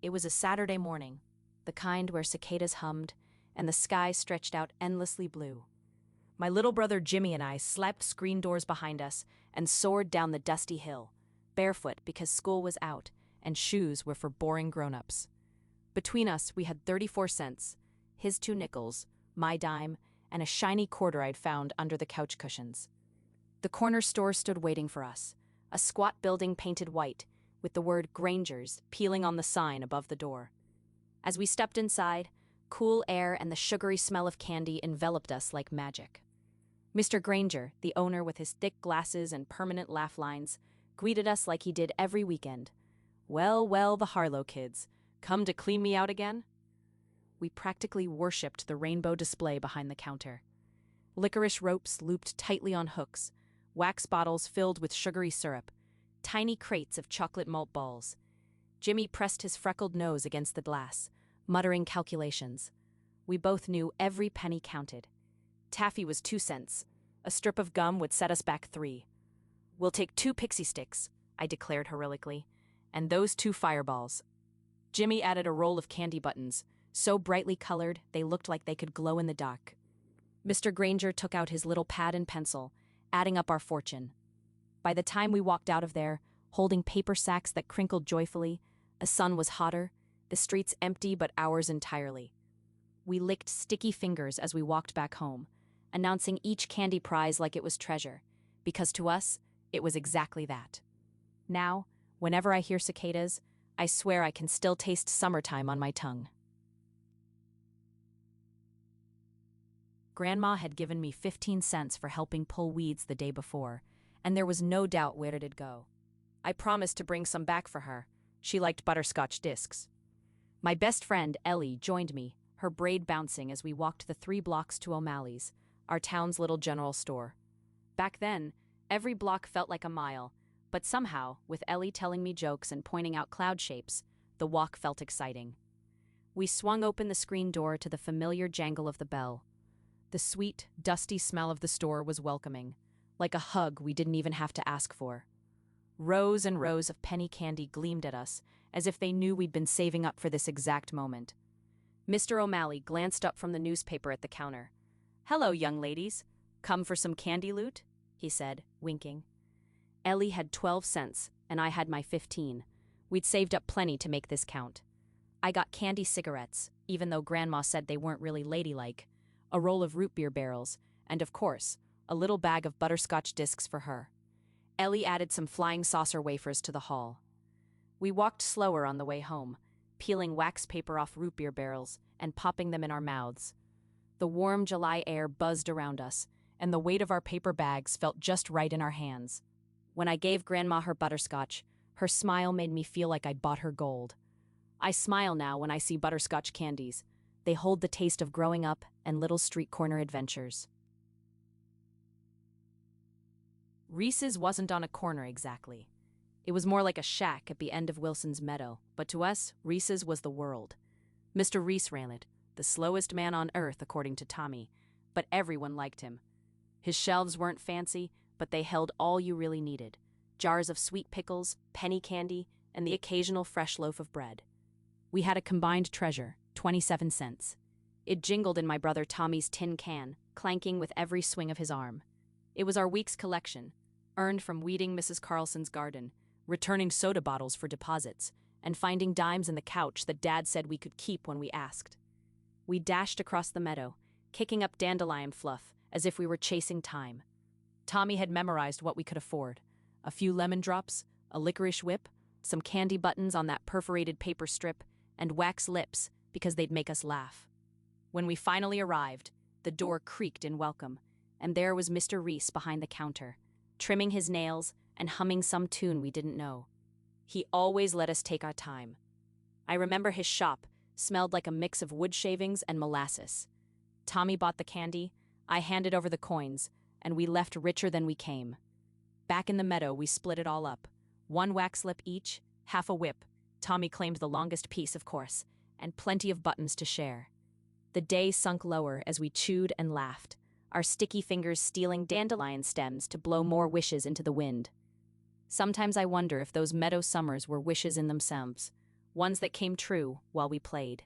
It was a Saturday morning, the kind where cicadas hummed and the sky stretched out endlessly blue. My little brother Jimmy and I slapped screen doors behind us and soared down the dusty hill, barefoot because school was out and shoes were for boring grown-ups. Between us, we had 34 cents, his 2 nickels, my dime, and a shiny quarter I'd found under the couch cushions. The corner store stood waiting for us, a squat building painted white, with the word Granger's peeling on the sign above the door. As we stepped inside, cool air and the sugary smell of candy enveloped us like magic. Mr. Granger, the owner with his thick glasses and permanent laugh lines, greeted us like he did every weekend. "Well, well, the Harlow kids. Come to clean me out again?" We practically worshipped the rainbow display behind the counter. Licorice ropes looped tightly on hooks, wax bottles filled with sugary syrup, tiny crates of chocolate malt balls. Jimmy pressed his freckled nose against the glass, muttering calculations. We both knew every penny counted. Taffy was 2 cents. A strip of gum would set us back 3. "We'll take 2 pixie sticks," I declared heroically, "and those 2 fireballs." Jimmy added a roll of candy buttons, so brightly colored they looked like they could glow in the dark. Mr. Granger took out his little pad and pencil, adding up our fortune. By the time we walked out of there, holding paper sacks that crinkled joyfully, the sun was hotter, the streets empty but ours entirely. We licked sticky fingers as we walked back home, announcing each candy prize like it was treasure, because to us, it was exactly that. Now, whenever I hear cicadas, I swear I can still taste summertime on my tongue. Grandma had given me 15 cents for helping pull weeds the day before, and there was no doubt where it'd go. I promised to bring some back for her. She liked butterscotch discs. My best friend, Ellie, joined me, her braid bouncing as we walked the 3 blocks to O'Malley's, our town's little general store. Back then, every block felt like a mile, but somehow, with Ellie telling me jokes and pointing out cloud shapes, the walk felt exciting. We swung open the screen door to the familiar jangle of the bell. The sweet, dusty smell of the store was welcoming, like a hug we didn't even have to ask for. Rows and rows of penny candy gleamed at us, as if they knew we'd been saving up for this exact moment. Mr. O'Malley glanced up from the newspaper at the counter. "Hello, young ladies. Come for some candy loot?" he said, winking. Ellie had 12 cents, and I had my 15. We'd saved up plenty to make this count. I got candy cigarettes, even though Grandma said they weren't really ladylike, a roll of root beer barrels, and of course, a little bag of butterscotch discs for her. Ellie added some flying saucer wafers to the haul. We walked slower on the way home, peeling wax paper off root beer barrels and popping them in our mouths. The warm July air buzzed around us, and the weight of our paper bags felt just right in our hands. When I gave Grandma her butterscotch, her smile made me feel like I'd bought her gold. I smile now when I see butterscotch candies. They hold the taste of growing up and little street corner adventures. Reese's wasn't on a corner exactly. It was more like a shack at the end of Wilson's Meadow, but to us, Reese's was the world. Mr. Reese ran it, the slowest man on earth according to Tommy, but everyone liked him. His shelves weren't fancy, but they held all you really needed: jars of sweet pickles, penny candy, and the occasional fresh loaf of bread. We had a combined treasure, 27 cents. It jingled in my brother Tommy's tin can, clanking with every swing of his arm. It was our week's collection, earned from weeding Mrs. Carlson's garden, returning soda bottles for deposits, and finding dimes in the couch that Dad said we could keep when we asked. We dashed across the meadow, kicking up dandelion fluff as if we were chasing time. Tommy had memorized what we could afford: a few lemon drops, a licorice whip, some candy buttons on that perforated paper strip, and wax lips because they'd make us laugh. When we finally arrived, the door creaked in welcome, and there was Mr. Reese behind the counter, trimming his nails and humming some tune we didn't know. He always let us take our time. I remember his shop smelled like a mix of wood shavings and molasses. Tommy bought the candy, I handed over the coins, and we left richer than we came. Back in the meadow, we split it all up. 1 wax slip each, half a whip. Tommy claimed the longest piece, of course, and plenty of buttons to share. The day sunk lower as we chewed and laughed, our sticky fingers stealing dandelion stems to blow more wishes into the wind. Sometimes I wonder if those meadow summers were wishes in themselves, ones that came true while we played.